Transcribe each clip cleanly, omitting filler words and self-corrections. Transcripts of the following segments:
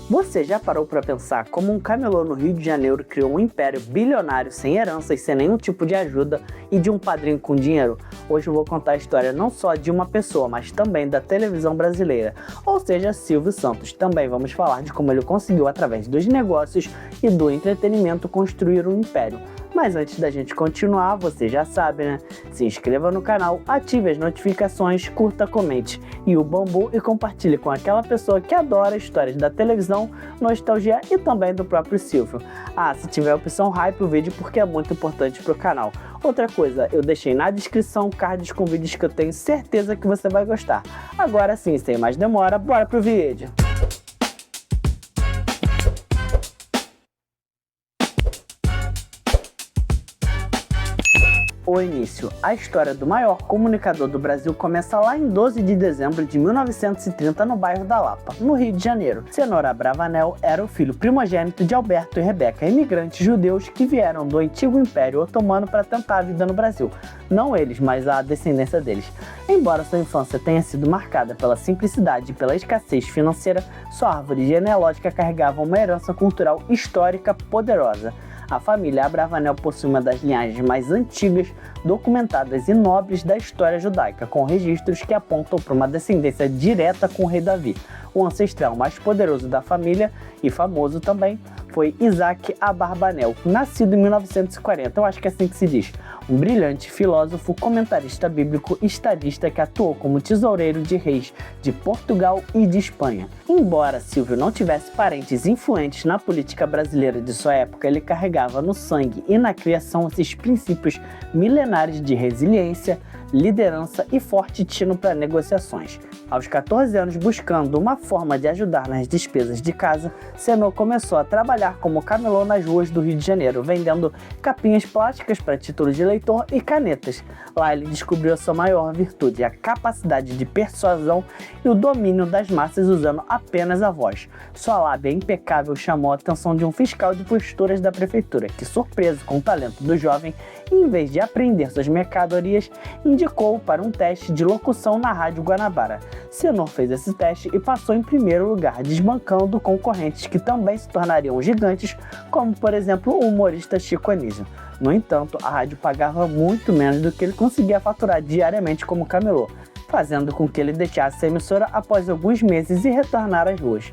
Você já parou para pensar como um camelô no Rio de Janeiro criou um império bilionário sem heranças, sem nenhum tipo de ajuda e de um padrinho com dinheiro? Hoje eu vou contar a história não só de uma pessoa, mas também da televisão brasileira, ou seja, Silvio Santos. Também vamos falar de como ele conseguiu, através dos negócios e do entretenimento, construir um império. Mas antes da gente continuar, você já sabe, né? Se inscreva no canal, ative as notificações, curta, comente e o bambu e compartilhe com aquela pessoa que adora histórias da televisão, nostalgia e também do próprio Silvio. Ah, se tiver a opção, hype o vídeo porque é muito importante pro canal. Outra coisa, eu deixei na descrição cards com vídeos que eu tenho certeza que você vai gostar. Agora sim, sem mais demora, bora pro vídeo! O início. A história do maior comunicador do Brasil começa lá em 12 de dezembro de 1930 no bairro da Lapa, no Rio de Janeiro. Cenoura Abravanel era o filho primogênito de Alberto e Rebeca, imigrantes judeus que vieram do antigo Império Otomano para tentar a vida no Brasil. Não eles, mas a descendência deles. Embora sua infância tenha sido marcada pela simplicidade e pela escassez financeira, sua árvore genealógica carregava uma herança cultural histórica poderosa. A família Abravanel possui uma das linhagens mais antigas, documentadas e nobres da história judaica, com registros que apontam para uma descendência direta com o rei Davi. O ancestral mais poderoso da família, e famoso também, foi Isaac Abarbanel, nascido em 1940, eu acho que é assim que se diz. Um brilhante filósofo, comentarista bíblico e estadista que atuou como tesoureiro de reis de Portugal e de Espanha. Embora Silvio não tivesse parentes influentes na política brasileira de sua época, ele carregava no sangue e na criação esses princípios milenares de resiliência, liderança e forte tino para negociações. Aos 14 anos, buscando uma forma de ajudar nas despesas de casa, Cenoura começou a trabalhar como camelô nas ruas do Rio de Janeiro, vendendo capinhas plásticas para título de eleitor e canetas. Lá ele descobriu a sua maior virtude, a capacidade de persuasão e o domínio das massas usando apenas a voz. Sua lábia impecável chamou a atenção de um fiscal de posturas da prefeitura, que, surpreso com o talento do jovem, em vez de aprender suas mercadorias, indicou-o para um teste de locução na Rádio Guanabara. Cenoura fez esse teste e passou em primeiro lugar, desbancando concorrentes que também se tornariam gigantes, como por exemplo o humorista Chico Anísio. No entanto, a rádio pagava muito menos do que ele conseguia faturar diariamente como camelô, fazendo com que ele deixasse a emissora após alguns meses e retornar às ruas.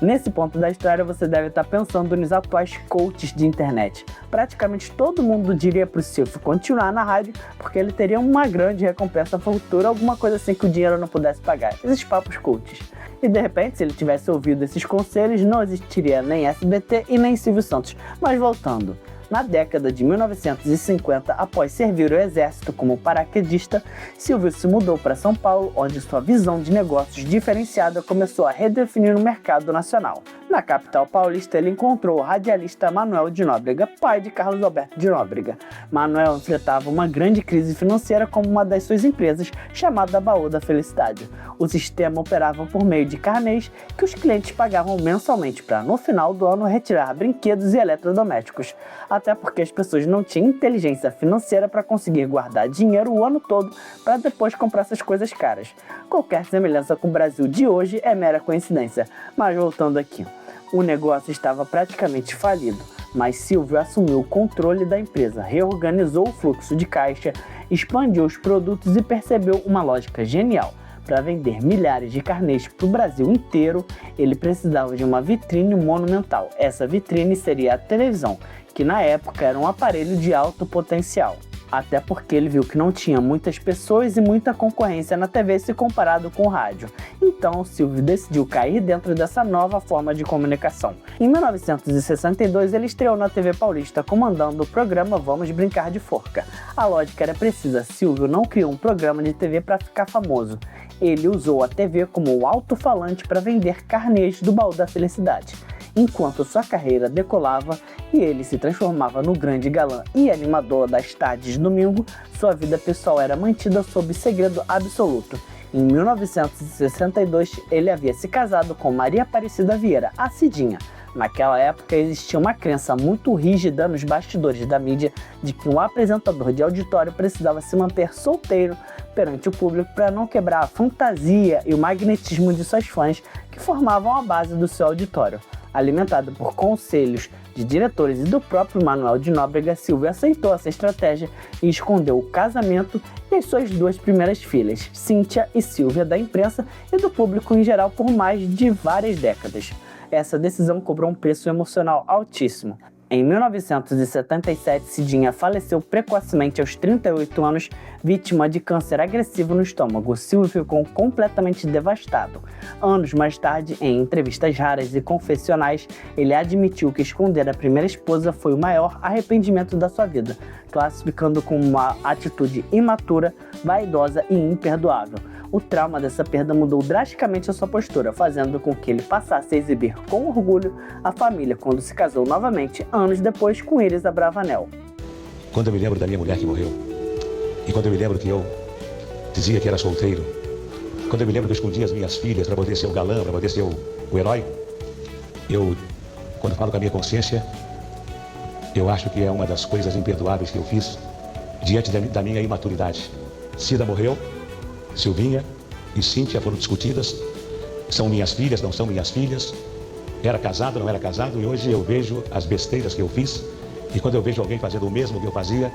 Nesse ponto da história, você deve estar pensando nos atuais coaches de internet. Praticamente todo mundo diria para o Silvio continuar na rádio, porque ele teria uma grande recompensa futura, alguma coisa assim que o dinheiro não pudesse pagar. Esses papos coaches. E de repente, se ele tivesse ouvido esses conselhos, não existiria nem SBT e nem Silvio Santos. Mas voltando. Na década de 1950, após servir o exército como paraquedista, Silvio se mudou para São Paulo, onde sua visão de negócios diferenciada começou a redefinir o mercado nacional. Na capital paulista, ele encontrou o radialista Manuel de Nóbrega, pai de Carlos Alberto de Nóbrega. Manuel enfrentava uma grande crise financeira como uma das suas empresas, chamada Baú da Felicidade. O sistema operava por meio de carnês que os clientes pagavam mensalmente para, no final do ano, retirar brinquedos e eletrodomésticos. Até porque as pessoas não tinham inteligência financeira para conseguir guardar dinheiro o ano todo para depois comprar essas coisas caras. Qualquer semelhança com o Brasil de hoje é mera coincidência. Mas voltando aqui, o negócio estava praticamente falido, mas Silvio assumiu o controle da empresa, reorganizou o fluxo de caixa, expandiu os produtos e percebeu uma lógica genial. Para vender milhares de carnês para o Brasil inteiro, ele precisava de uma vitrine monumental. Essa vitrine seria a televisão, que na época era um aparelho de alto potencial. Até porque ele viu que não tinha muitas pessoas e muita concorrência na TV se comparado com o rádio. Então, Silvio decidiu cair dentro dessa nova forma de comunicação. Em 1962, ele estreou na TV Paulista comandando o programa Vamos Brincar de Forca. A lógica era precisa, Silvio não criou um programa de TV para ficar famoso. Ele usou a TV como o alto-falante para vender carnês do Baú da Felicidade. Enquanto sua carreira decolava e ele se transformava no grande galã e animador das tardes de domingo, sua vida pessoal era mantida sob segredo absoluto. Em 1962, ele havia se casado com Maria Aparecida Vieira, a Cidinha. Naquela época existia uma crença muito rígida nos bastidores da mídia de que um apresentador de auditório precisava se manter solteiro perante o público para não quebrar a fantasia e o magnetismo de suas fãs que formavam a base do seu auditório. Alimentado por conselhos de diretores e do próprio Manuel de Nóbrega, Silvio aceitou essa estratégia e escondeu o casamento e as suas duas primeiras filhas, Cíntia e Silvia, da imprensa e do público em geral por mais de várias décadas. Essa decisão cobrou um preço emocional altíssimo. Em 1977, Cidinha faleceu precocemente aos 38 anos, vítima de câncer agressivo no estômago. Silvio ficou completamente devastado. Anos mais tarde, em entrevistas raras e confessionais, ele admitiu que esconder a primeira esposa foi o maior arrependimento da sua vida, classificando como uma atitude imatura, vaidosa e imperdoável. O trauma dessa perda mudou drasticamente a sua postura, fazendo com que ele passasse a exibir com orgulho a família quando se casou novamente, anos depois, com Iris Abravanel. Quando eu me lembro da minha mulher que morreu, e quando eu me lembro que eu dizia que era solteiro, quando eu me lembro que eu escondia as minhas filhas para poder ser o galã, para poder ser o herói, quando falo com a minha consciência, eu acho que é uma das coisas imperdoáveis que eu fiz diante da minha imaturidade. Cida morreu, Silvinha e Cíntia foram discutidas, são minhas filhas, não são minhas filhas, era casado, não era casado, e hoje eu vejo as besteiras que eu fiz, e quando eu vejo alguém fazendo o mesmo que eu fazia,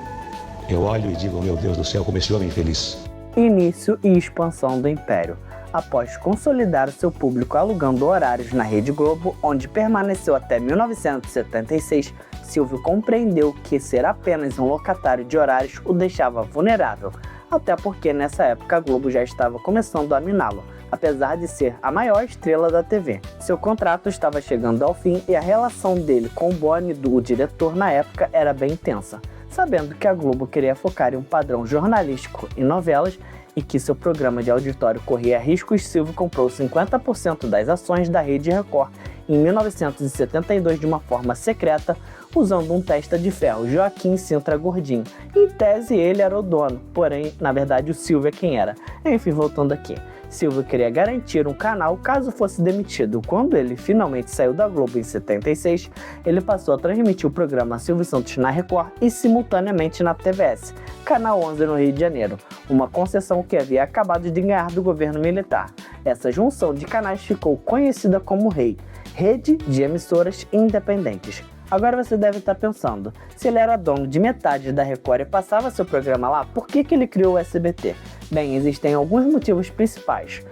eu olho e digo, meu Deus do céu, como esse homem infeliz. Início e expansão do Império. Após consolidar o seu público alugando horários na Rede Globo, onde permaneceu até 1976, Silvio compreendeu que ser apenas um locatário de horários o deixava vulnerável, até porque nessa época a Globo já estava começando a miná-lo, apesar de ser a maior estrela da TV. Seu contrato estava chegando ao fim e a relação dele com o Boni, o diretor na época, era bem tensa. Sabendo que a Globo queria focar em um padrão jornalístico e novelas e que seu programa de auditório corria riscos, Silvio comprou 50% das ações da Rede Record em 1972 de uma forma secreta, usando um testa de ferro, Joaquim Sintra Gordinho. Em tese ele era o dono, porém, na verdade, o Silvio é quem era. Enfim, voltando aqui. Silvio queria garantir um canal caso fosse demitido. Quando ele finalmente saiu da Globo em 76, ele passou a transmitir o programa Silvio Santos na Record e simultaneamente na TVS, Canal 11 no Rio de Janeiro, uma concessão que havia acabado de ganhar do governo militar. Essa junção de canais ficou conhecida como REI, Rede de Emissoras Independentes. Agora você deve estar pensando, se ele era dono de metade da Record e passava seu programa lá, por que ele criou o SBT? Bem, existem alguns motivos principais.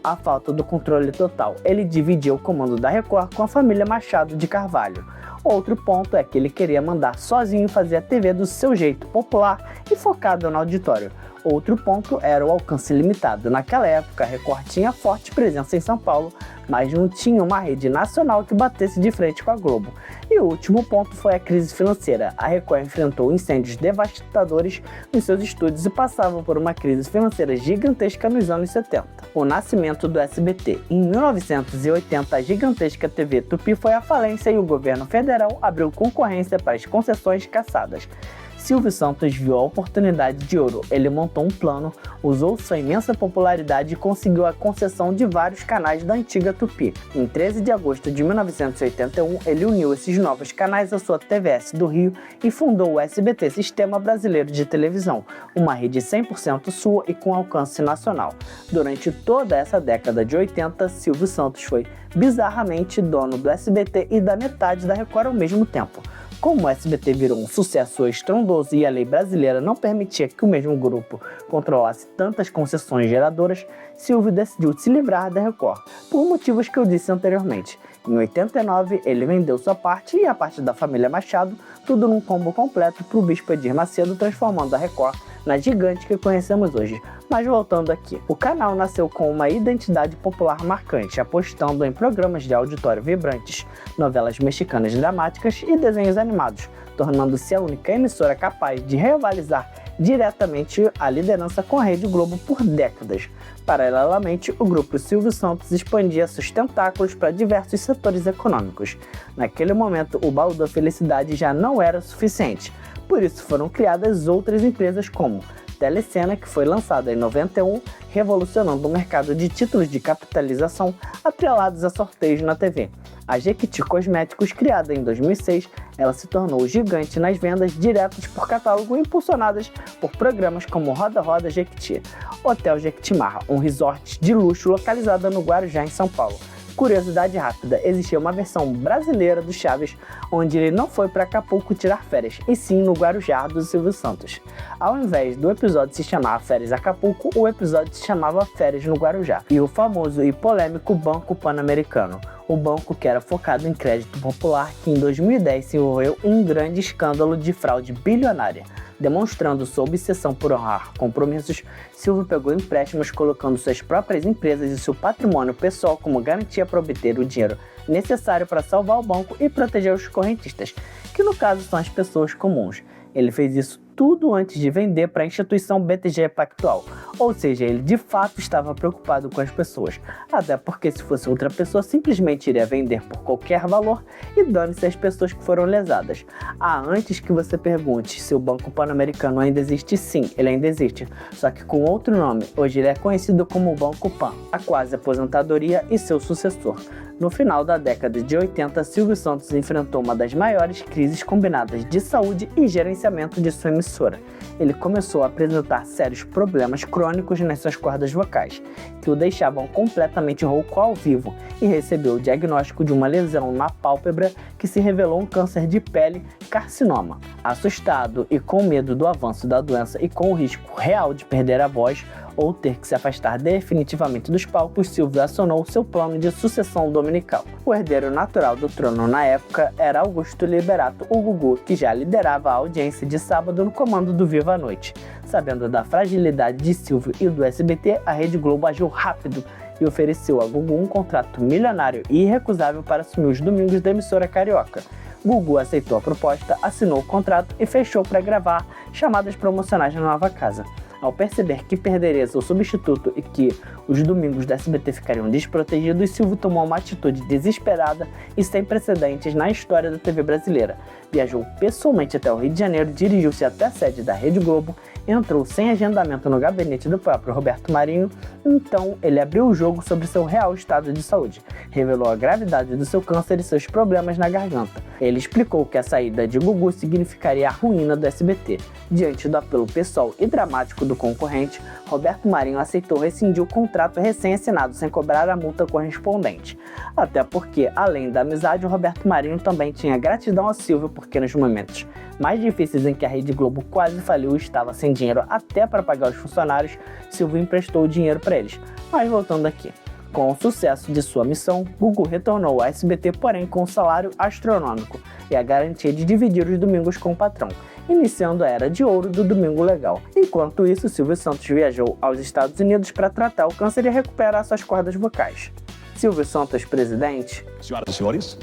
A falta do controle total. Ele dividia o comando da Record com a família Machado de Carvalho. Outro ponto é que ele queria mandar sozinho fazer a TV do seu jeito, popular e focado no auditório. Outro ponto era o alcance limitado. Naquela época, a Record tinha forte presença em São Paulo, mas não tinha uma rede nacional que batesse de frente com a Globo. E o último ponto foi a crise financeira. A Record enfrentou incêndios devastadores nos seus estúdios e passava por uma crise financeira gigantesca nos anos 70. O nascimento do SBT. Em 1980, a gigantesca TV Tupi foi à falência e o governo federal abriu concorrência para as concessões caçadas. Silvio Santos viu a oportunidade de ouro. Ele montou um plano, usou sua imensa popularidade e conseguiu a concessão de vários canais da antiga Tupi. Em 13 de agosto de 1981, ele uniu esses novos canais à sua TVS do Rio e fundou o SBT, Sistema Brasileiro de Televisão, uma rede 100% sua e com alcance nacional. Durante toda essa década de 80, Silvio Santos foi bizarramente dono do SBT e da metade da Record ao mesmo tempo. Como o SBT virou um sucesso estrondoso e a lei brasileira não permitia que o mesmo grupo controlasse tantas concessões geradoras, Silvio decidiu se livrar da Record, por motivos que eu disse anteriormente. Em 89, ele vendeu sua parte e a parte da família Machado, tudo num combo completo para o bispo Edir Macedo, transformando a Record na gigante que conhecemos hoje. Mas voltando aqui, o canal nasceu com uma identidade popular marcante, apostando em programas de auditório vibrantes, novelas mexicanas dramáticas e desenhos animados, tornando-se a única emissora capaz de rivalizar diretamente a liderança com a Rede Globo por décadas. Paralelamente, o grupo Silvio Santos expandia seus tentáculos para diversos setores econômicos. Naquele momento, o baú da felicidade já não era suficiente, por isso foram criadas outras empresas como Telecena, que foi lançada em 91, revolucionando o mercado de títulos de capitalização atrelados a sorteios na TV. A Jequiti Cosméticos, criada em 2006, ela se tornou gigante nas vendas diretas por catálogo impulsionadas por programas como Roda Roda Jequiti, Hotel Jequitimar, um resort de luxo localizado no Guarujá, em São Paulo. Curiosidade rápida, existia uma versão brasileira do Chaves, onde ele não foi para Acapulco tirar férias, e sim no Guarujá do Silvio Santos. Ao invés do episódio se chamar Férias Acapulco, o episódio se chamava Férias no Guarujá. E o famoso e polêmico Banco Pan-Americano, o banco que era focado em crédito popular, que em 2010 se envolveu em um grande escândalo de fraude bilionária. Demonstrando sua obsessão por honrar compromissos, Silvio pegou empréstimos colocando suas próprias empresas e seu patrimônio pessoal como garantia para obter o dinheiro necessário para salvar o banco e proteger os correntistas, que no caso são as pessoas comuns. Ele fez isso tudo antes de vender para a instituição BTG Pactual, ou seja, ele de fato estava preocupado com as pessoas, até porque se fosse outra pessoa simplesmente iria vender por qualquer valor e dane-se as pessoas que foram lesadas. Antes que você pergunte se o Banco Pan-Americano ainda existe, sim, ele ainda existe, só que com outro nome. Hoje ele é conhecido como Banco Pan, a quase aposentadoria e seu sucessor. No final da década de 80, Silvio Santos enfrentou uma das maiores crises combinadas de saúde e gerenciamento de sua emissora. Ele começou a apresentar sérios problemas crônicos nas suas cordas vocais, que o deixavam completamente rouco ao vivo, e recebeu o diagnóstico de uma lesão na pálpebra que se revelou um câncer de pele, carcinoma. Assustado e com medo do avanço da doença e com o risco real de perder a voz ou ter que se afastar definitivamente dos palcos, Silvio acionou seu plano de sucessão dominical. O herdeiro natural do trono na época era Augusto Liberato, o Gugu, que já liderava a audiência de sábado no comando do Viva a Noite. Sabendo da fragilidade de Silvio e do SBT, a Rede Globo agiu rápido e ofereceu a Gugu um contrato milionário e irrecusável para assumir os domingos da emissora carioca. Gugu aceitou a proposta, assinou o contrato e fechou para gravar chamadas promocionais na nova casa. Ao perceber que perderia seu substituto e que os domingos da SBT ficariam desprotegidos, Silvio tomou uma atitude desesperada e sem precedentes na história da TV brasileira. Viajou pessoalmente até o Rio de Janeiro, dirigiu-se até a sede da Rede Globo, entrou sem agendamento no gabinete do próprio Roberto Marinho. Então ele abriu o jogo sobre seu real estado de saúde, revelou a gravidade do seu câncer e seus problemas na garganta. Ele explicou que a saída de Gugu significaria a ruína do SBT. Diante do apelo pessoal e dramático do concorrente, Roberto Marinho aceitou rescindir o contrato recém-assinado sem cobrar a multa correspondente. Até porque, além da amizade, o Roberto Marinho também tinha gratidão a Silvio, porque nos momentos mais difíceis em que a Rede Globo quase faliu e estava sem dinheiro até para pagar os funcionários, Silvio emprestou o dinheiro para eles. Mas voltando aqui. Com o sucesso de sua missão, Gugu retornou ao SBT, porém com um salário astronômico e a garantia de dividir os domingos com o patrão, iniciando a era de ouro do Domingo Legal. Enquanto isso, Silvio Santos viajou aos Estados Unidos para tratar o câncer e recuperar suas cordas vocais. Silvio Santos, presidente. Senhoras e senhores,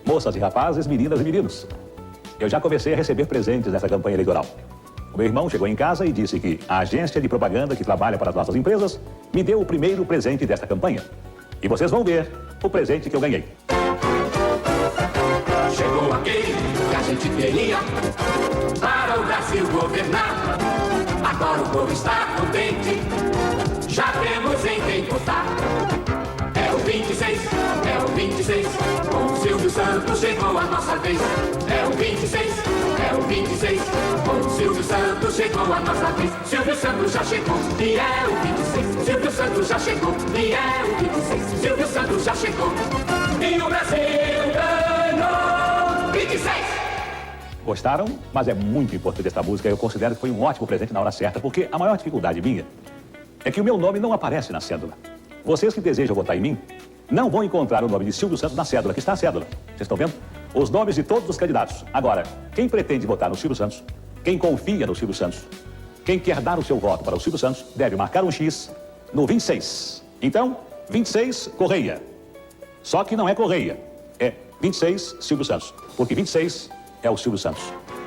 moças e rapazes, meninas e meninos, eu já comecei a receber presentes nessa campanha eleitoral. O meu irmão chegou em casa e disse que a agência de propaganda que trabalha para as nossas empresas me deu o primeiro presente desta campanha. E vocês vão ver o presente que eu ganhei. Chegou aquele que a gente queria para o Brasil governar. Agora o povo está contente, já temos em quem votar. É o 26, é o 26, com o Silvio Santos chegou a nossa vez. É o 26, é o 26, com o Silvio Santos chegou a nossa vez. Silvio Santos já chegou e é o 26. Silvio Santos já chegou e é o 26. Silvio Santos já chegou e o Brasil ganhou 26. Gostaram? Mas é muito importante esta música. Eu considero que foi um ótimo presente na hora certa, porque a maior dificuldade minha é que o meu nome não aparece na cédula. Vocês que desejam votar em mim não vão encontrar o nome de Silvio Santos na cédula. Aqui está a cédula. Vocês estão vendo? Os nomes de todos os candidatos. Agora, quem pretende votar no Silvio Santos, quem confia no Silvio Santos, quem quer dar o seu voto para o Silvio Santos, deve marcar um X no 26. Então, 26, Correia. Só que não é Correia, é 26, Silvio Santos. Porque 26 é o Silvio Santos.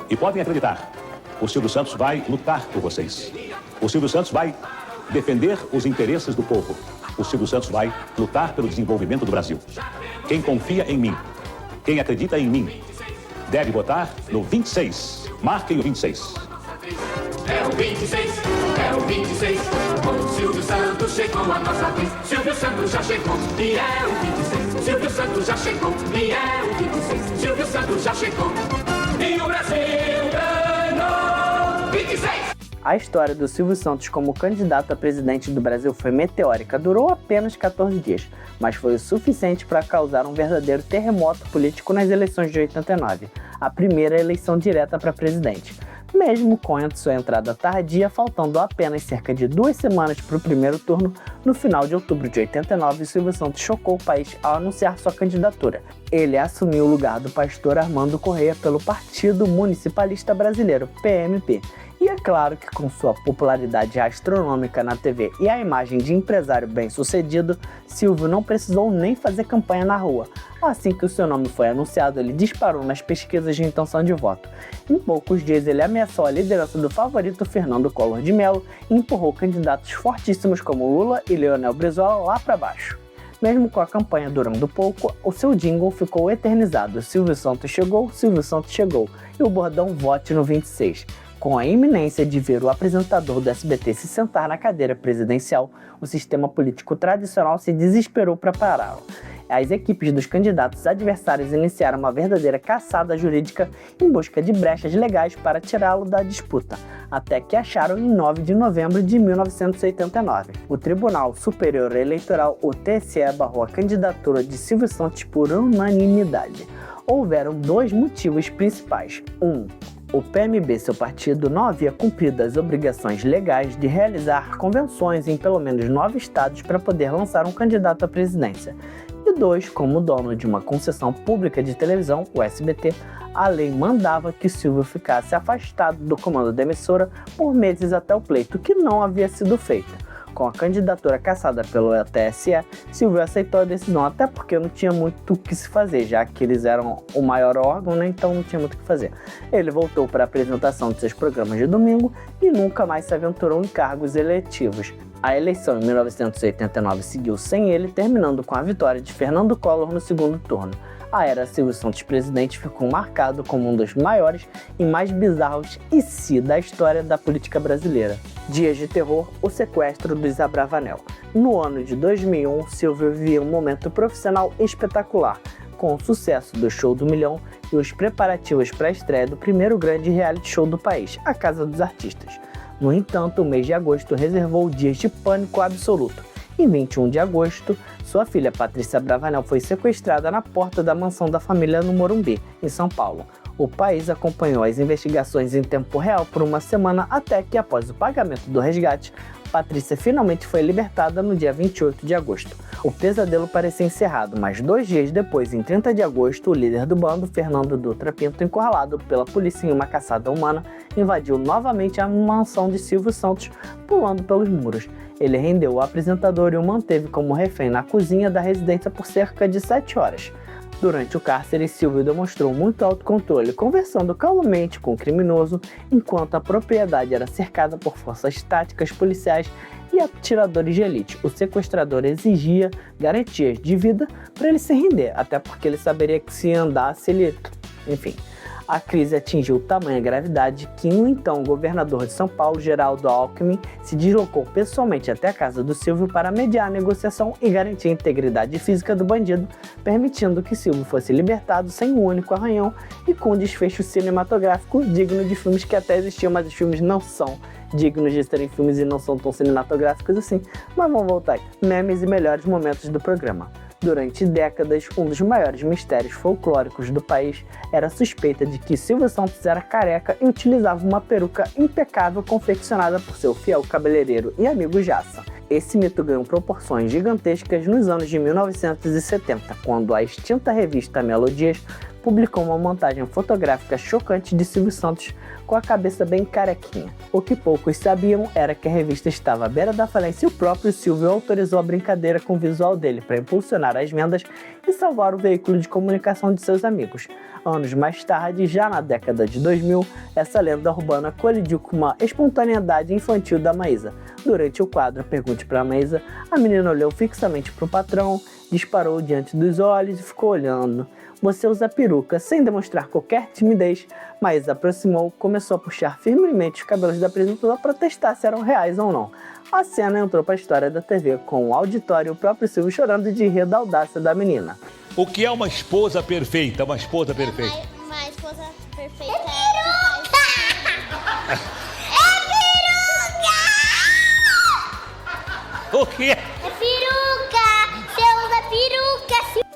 E podem acreditar, o Silvio Santos vai lutar por vocês. O Silvio Santos vai defender os interesses do povo. O Silvio Santos vai lutar pelo desenvolvimento do Brasil. Quem confia em mim, quem acredita em mim, deve votar no 26. Marquem o 26. É o 26, é o 26. O Silvio Santos chegou a nossa vez. Silvio Santos já chegou e é o 26. Silvio Santos já chegou e é o 26. Silvio Santos já chegou e o Brasil ganhou 26. A história do Silvio Santos como candidato a presidente do Brasil foi meteórica, durou apenas 14 dias, mas foi o suficiente para causar um verdadeiro terremoto político nas eleições de 89, a primeira eleição direta para presidente. Mesmo com a sua entrada tardia, faltando apenas cerca de 2 semanas para o primeiro turno, no final de outubro de 89, Silvio Santos chocou o país ao anunciar sua candidatura. Ele assumiu o lugar do pastor Armando Corrêa pelo Partido Municipalista Brasileiro, PMP. E é claro que com sua popularidade astronômica na TV e a imagem de empresário bem-sucedido, Silvio não precisou nem fazer campanha na rua. Assim que o seu nome foi anunciado, ele disparou nas pesquisas de intenção de voto. Em poucos dias, ele ameaçou a liderança do favorito Fernando Collor de Mello e empurrou candidatos fortíssimos como Lula e Leonel Brizola lá para baixo. Mesmo com a campanha durando pouco, o seu jingle ficou eternizado. Silvio Santos chegou, e o bordão vote no 26. Com a iminência de ver o apresentador do SBT se sentar na cadeira presidencial, o sistema político tradicional se desesperou para pará-lo. As equipes dos candidatos adversários iniciaram uma verdadeira caçada jurídica em busca de brechas legais para tirá-lo da disputa, até que acharam em 9 de novembro de 1989. O Tribunal Superior Eleitoral, o TSE, barrou a candidatura de Silvio Santos por unanimidade. Houveram 2 motivos principais. O PMB, seu partido, não havia cumprido as obrigações legais de realizar convenções em pelo menos 9 estados para poder lançar um candidato à presidência. E 2, como dono de uma concessão pública de televisão, o SBT, a lei mandava que Silvio ficasse afastado do comando da emissora por meses até o pleito, que não havia sido feito. Com a candidatura cassada pelo TSE, Silvio aceitou a decisão, até porque não tinha muito o que se fazer, já que eles eram o maior órgão, né? Então não tinha muito o que fazer. Ele voltou para a apresentação de seus programas de domingo e nunca mais se aventurou em cargos eletivos. A eleição em 1989 seguiu sem ele, terminando com a vitória de Fernando Collor no segundo turno. A era Silvio Santos presidente ficou marcado como um dos maiores e mais bizarros da história da política brasileira. Dias de terror, o sequestro do Luiz Abravanel. No ano de 2001, Silvio vivia um momento profissional espetacular, com o sucesso do Show do Milhão e os preparativos para a estreia do primeiro grande reality show do país, A Casa dos Artistas. No entanto, o mês de agosto reservou dias de pânico absoluto. Em 21 de agosto, sua filha Patrícia Abravanel foi sequestrada na porta da mansão da família no Morumbi, em São Paulo. O país acompanhou as investigações em tempo real por uma semana até que, após o pagamento do resgate, Patrícia finalmente foi libertada no dia 28 de agosto. O pesadelo parecia encerrado, mas 2 dias depois, em 30 de agosto, o líder do bando, Fernando Dutra Pinto, encurralado pela polícia em uma caçada humana, invadiu novamente a mansão de Silvio Santos, pulando pelos muros. Ele rendeu o apresentador e o manteve como refém na cozinha da residência por cerca de 7 horas. Durante o cárcere, Silvio demonstrou muito autocontrole, conversando calmamente com o criminoso, enquanto a propriedade era cercada por forças táticas policiais e atiradores de elite. O sequestrador exigia garantias de vida para ele se render, até porque ele saberia que se andasse ele... Enfim, a crise atingiu tamanha gravidade que o então governador de São Paulo, Geraldo Alckmin, se deslocou pessoalmente até a casa do Silvio para mediar a negociação e garantir a integridade física do bandido, permitindo que Silvio fosse libertado sem um único arranhão e com um desfecho cinematográfico digno de filmes que até existiam, mas os filmes não são dignos de serem filmes e não são tão cinematográficos assim. Mas vamos voltar aí. Memes e melhores momentos do programa. Durante décadas, um dos maiores mistérios folclóricos do país era a suspeita de que Silvio Santos era careca e utilizava uma peruca impecável confeccionada por seu fiel cabeleireiro e amigo Jassa. Esse mito ganhou proporções gigantescas nos anos de 1970, quando a extinta revista Melodias publicou uma montagem fotográfica chocante de Silvio Santos com a cabeça bem carequinha. O que poucos sabiam era que a revista estava à beira da falência e o próprio Silvio autorizou a brincadeira com o visual dele para impulsionar as vendas e salvar o veículo de comunicação de seus amigos. Anos mais tarde, já na década de 2000, essa lenda urbana colidiu com uma espontaneidade infantil da Maísa. Durante o quadro Pergunte para a Maísa, a menina olhou fixamente para o patrão, disparou diante dos olhos e ficou olhando. "Você usa peruca", sem demonstrar qualquer timidez. Maísa aproximou, começou a puxar firmemente os cabelos da apresentadora para testar se eram reais ou não. A cena entrou para a história da TV, com o auditório e o próprio Silvio chorando de rir da audácia da menina. O que é uma esposa perfeita? Uma esposa perfeita. Uma esposa perfeita É peruca! O quê? É peruca! Você usa peruca!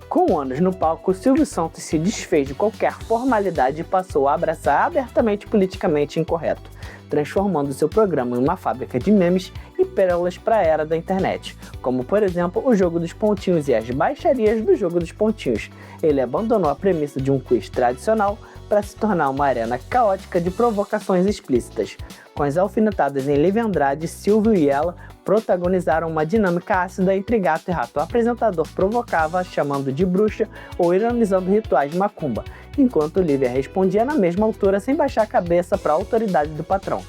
Com anos no palco, Silvio Santos se desfez de qualquer formalidade e passou a abraçar abertamente politicamente incorreto, transformando seu programa em uma fábrica de memes e pérolas para a era da internet, como por exemplo o Jogo dos Pontinhos e as baixarias do Jogo dos Pontinhos. Ele abandonou a premissa de um quiz tradicional para se tornar uma arena caótica de provocações explícitas. Com as alfinetadas em Lívia Andrade, Silvio e ela protagonizaram uma dinâmica ácida entre gato e rato. O apresentador provocava, chamando de bruxa ou ironizando rituais de macumba, enquanto Lívia respondia na mesma altura sem baixar a cabeça para a autoridade do patrão.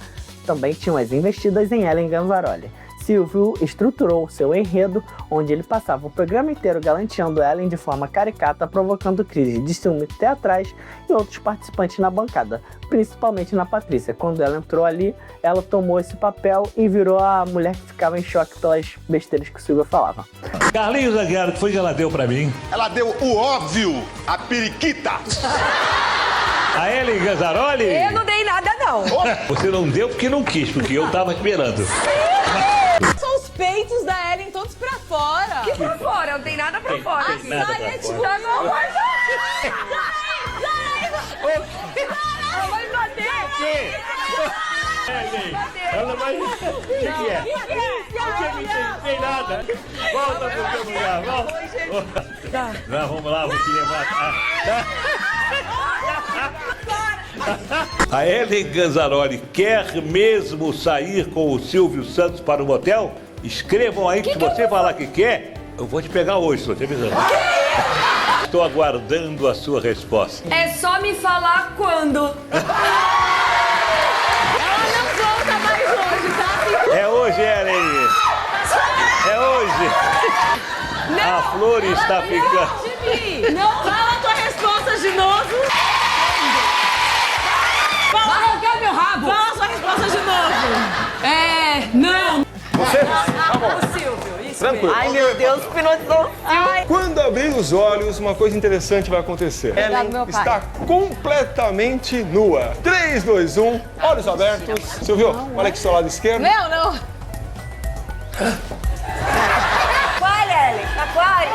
Também tinham as investidas em Ellen Ganzaroli. Silvio estruturou seu enredo, onde ele passava o programa inteiro galanteando Ellen de forma caricata, provocando crises de ciúme teatrais e outros participantes na bancada, principalmente na Patrícia. Quando ela entrou ali, ela tomou esse papel e virou a mulher que ficava em choque pelas besteiras que o Silvio falava. Carlinhos Aguiar, o que foi que ela deu pra mim? Ela deu o óbvio, a periquita. A Ellen Ganzaroli? Eu não dei nada, não. Você não deu porque não quis, porque eu tava esperando. São os peitos da Ellen todos pra fora. Que pra fora? Não tem nada pra fora. A saia é tipo... Ela vai bater. Ela vai... O que é? Não tem nada. Volta pro seu lugar, volta. Não, vamos lá, vou te levar. A Ellen Ganzaroli quer mesmo sair com o Silvio Santos para o motel? Escrevam aí, que se você falar que quer, eu vou te pegar hoje, estou te avisando. Estou aguardando a sua resposta. É só me falar quando. Ela não volta mais hoje, tá? É hoje, Ellen. É hoje. Não, A flor está ficando. Não fala a tua resposta de novo. Vai arrancar meu rabo. Fala a sua resposta de novo. Não. Você? Tá bom. O Silvio, isso Tranquilo. mesmo. Ai meu Deus, hipnotizou! Quando abrir os olhos, uma coisa interessante vai acontecer. Obrigado, meu Ellen pai. está completamente nua. 3, 2, 1, olhos abertos. Silvio, olha aqui do seu lado esquerdo. Não, não. Aquária, Ellen. Aquária.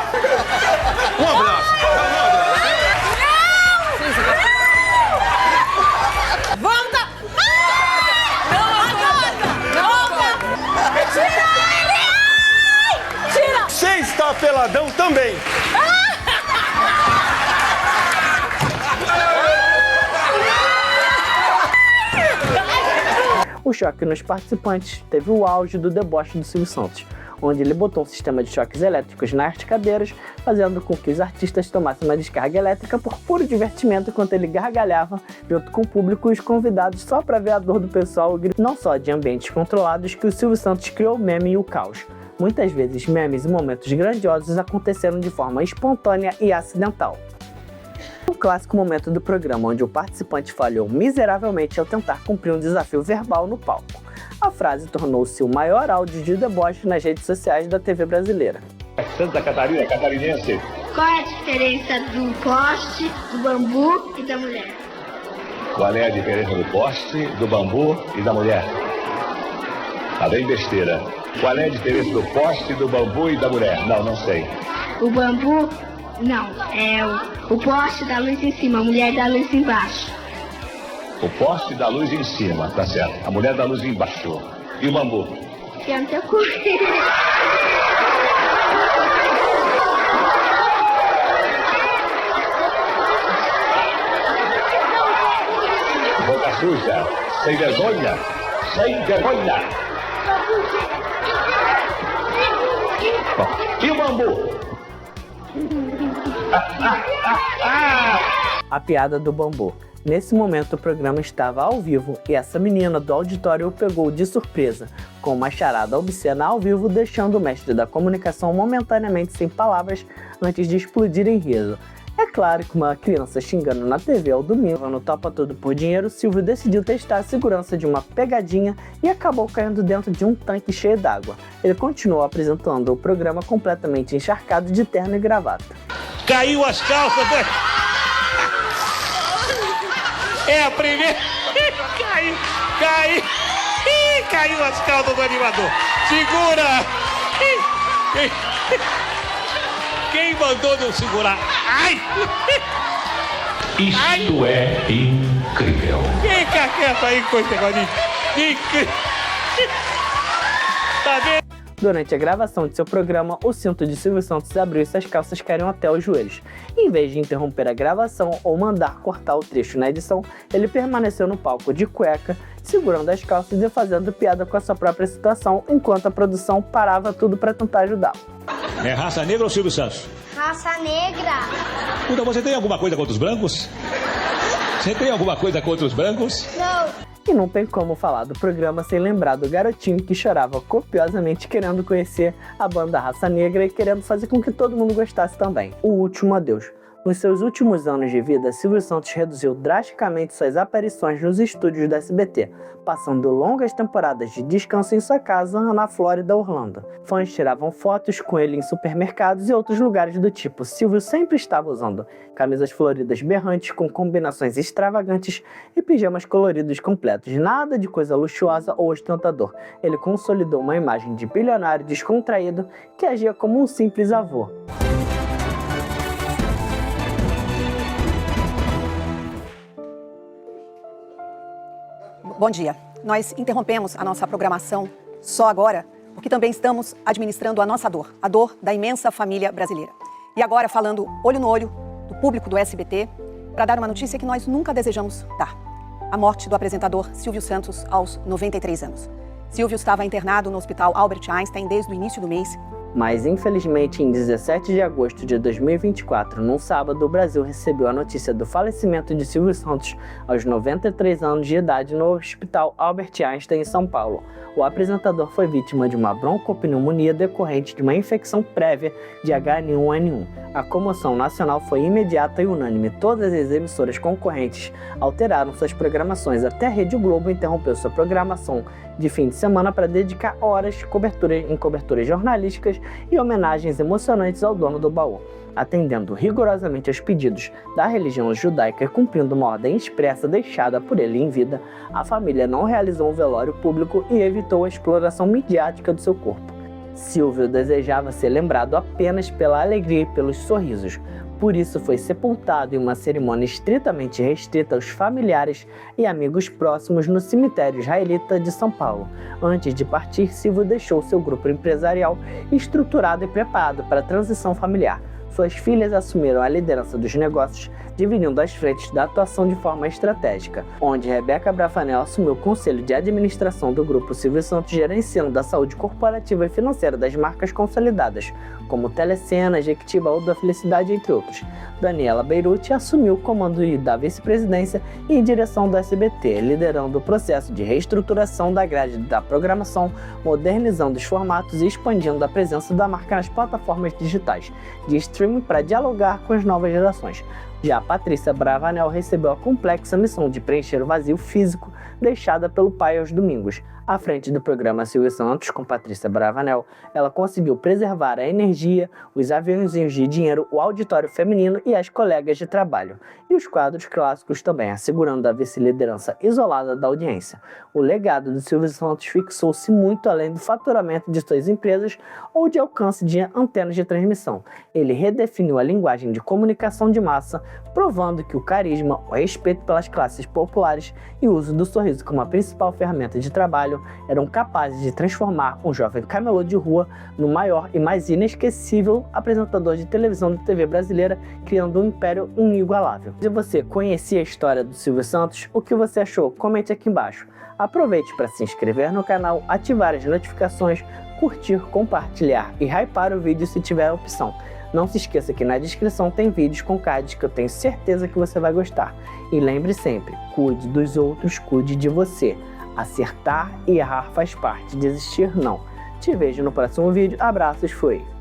Um abraço. Volta. Tira! Você está peladão também. O choque nos participantes teve o auge do deboche do Silvio Santos, onde ele botou um sistema de choques elétricos nas cadeiras, fazendo com que os artistas tomassem uma descarga elétrica por puro divertimento enquanto ele gargalhava junto com o público e os convidados só para ver a dor do pessoal, não só de ambientes controlados que o Silvio Santos criou o meme e o caos. Muitas vezes memes e momentos grandiosos aconteceram de forma espontânea e acidental. Um clássico momento do programa onde o participante falhou miseravelmente ao tentar cumprir um desafio verbal no palco. A frase tornou-se o maior áudio de deboche nas redes sociais da TV brasileira. Santa Catarina, catarinense. Qual é a diferença do poste, do bambu e da mulher? Qual é a diferença do poste, do bambu e da mulher? Tá bem besteira. Qual é a diferença do poste, do bambu e da mulher? Não, não sei. O bambu, não, é o poste da luz em cima, a mulher da luz embaixo. O poste da luz em cima, tá certo. A mulher da luz embaixo. E o bambu? Que é no teu cu. Boca suja. Sem vergonha. Sem vergonha. E o bambu? A piada do bambu. Nesse momento o programa estava ao vivo e essa menina do auditório o pegou de surpresa, com uma charada obscena ao vivo, deixando o mestre da comunicação momentaneamente sem palavras antes de explodir em riso. É claro que uma criança xingando na TV ao domingo, no topa tudo por dinheiro, Silvio decidiu testar a segurança de uma pegadinha e acabou caindo dentro de um tanque cheio d'água. Ele continuou apresentando o programa completamente encharcado de terno e gravata. Caiu as calças do... É a primeira... Caiu as calças do animador. Segura! Quem mandou não segurar? Ai! Isto é incrível. Fica quieto aí com esse negócio de... Tá vendo? Durante a gravação de seu programa, o cinto de Silvio Santos abriu e suas calças caíram até os joelhos. Em vez de interromper a gravação ou mandar cortar o trecho na edição, ele permaneceu no palco de cueca, segurando as calças e fazendo piada com a sua própria situação, enquanto a produção parava tudo para tentar ajudá-lo. É raça negra ou Silvio Santos? Raça negra. Então você tem alguma coisa contra os brancos? Você tem alguma coisa contra os brancos? Não. E não tem como falar do programa sem lembrar do garotinho que chorava copiosamente querendo conhecer a banda Raça Negra e querendo fazer com que todo mundo gostasse também. O Último Adeus. Nos seus últimos anos de vida, Silvio Santos reduziu drasticamente suas aparições nos estúdios da SBT, passando longas temporadas de descanso em sua casa na Flórida, Orlando. Fãs tiravam fotos com ele em supermercados e outros lugares do tipo. Silvio sempre estava usando camisas floridas berrantes com combinações extravagantes e pijamas coloridos completos. Nada de coisa luxuosa ou ostentador. Ele consolidou uma imagem de bilionário descontraído que agia como um simples avô. Bom dia. Nós interrompemos a nossa programação só agora, porque também estamos administrando a nossa dor, a dor da imensa família brasileira. E agora falando olho no olho do público do SBT, para dar uma notícia que nós nunca desejamos dar. A morte do apresentador Silvio Santos aos 93 anos. Silvio estava internado no Hospital Albert Einstein desde o início do mês. Mas, infelizmente, em 17 de agosto de 2024, num sábado, o Brasil recebeu a notícia do falecimento de Silvio Santos aos 93 anos de idade no Hospital Albert Einstein, em São Paulo. O apresentador foi vítima de uma broncopneumonia decorrente de uma infecção prévia de H1N1. A comoção nacional foi imediata e unânime. Todas as emissoras concorrentes alteraram suas programações. Até a Rede Globo interrompeu sua programação de fim de semana para dedicar horas em coberturas jornalísticas e homenagens emocionantes ao dono do baú. Atendendo rigorosamente aos pedidos da religião judaica e cumprindo uma ordem expressa deixada por ele em vida, a família não realizou um velório público e evitou a exploração midiática do seu corpo. Silvio desejava ser lembrado apenas pela alegria e pelos sorrisos. Por isso foi sepultado em uma cerimônia estritamente restrita aos familiares e amigos próximos no cemitério israelita de São Paulo. Antes de partir, Silvio deixou seu grupo empresarial estruturado e preparado para a transição familiar. Suas filhas assumiram a liderança dos negócios, dividindo as frentes da atuação de forma estratégica, onde Rebeca Bravanel assumiu o conselho de administração do grupo Silvio Santos, gerenciando a saúde corporativa e financeira das marcas consolidadas, como Telecena, Jequitiba ou da Felicidade, entre outros. Daniela Beirute assumiu o comando da vice-presidência e direção do SBT, liderando o processo de reestruturação da grade da programação, modernizando os formatos e expandindo a presença da marca nas plataformas digitais de streaming para dialogar com as novas gerações. Já Patrícia Bravanel recebeu a complexa missão de preencher o vazio físico deixada pelo pai aos domingos. À frente do programa Silvio Santos, com Patrícia Bravanel, ela conseguiu preservar a energia, os aviãozinhos de dinheiro, o auditório feminino e as colegas de trabalho. E os quadros clássicos também, assegurando a vice-liderança isolada da audiência. O legado do Silvio Santos fixou-se muito além do faturamento de suas empresas ou de alcance de antenas de transmissão. Ele redefiniu a linguagem de comunicação de massa, provando que o carisma, o respeito pelas classes populares e o uso do sorriso como a principal ferramenta de trabalho eram capazes de transformar um jovem camelô de rua no maior e mais inesquecível apresentador de televisão da TV brasileira, criando um império inigualável. Se você conhecia a história do Silvio Santos, o que você achou? Comente aqui embaixo. Aproveite para se inscrever no canal, ativar as notificações, curtir, compartilhar e hypar o vídeo se tiver a opção. Não se esqueça que na descrição tem vídeos com cards que eu tenho certeza que você vai gostar. E lembre sempre, cuide dos outros, cuide de você. Acertar e errar faz parte, desistir não. Te vejo no próximo vídeo, abraços, fui!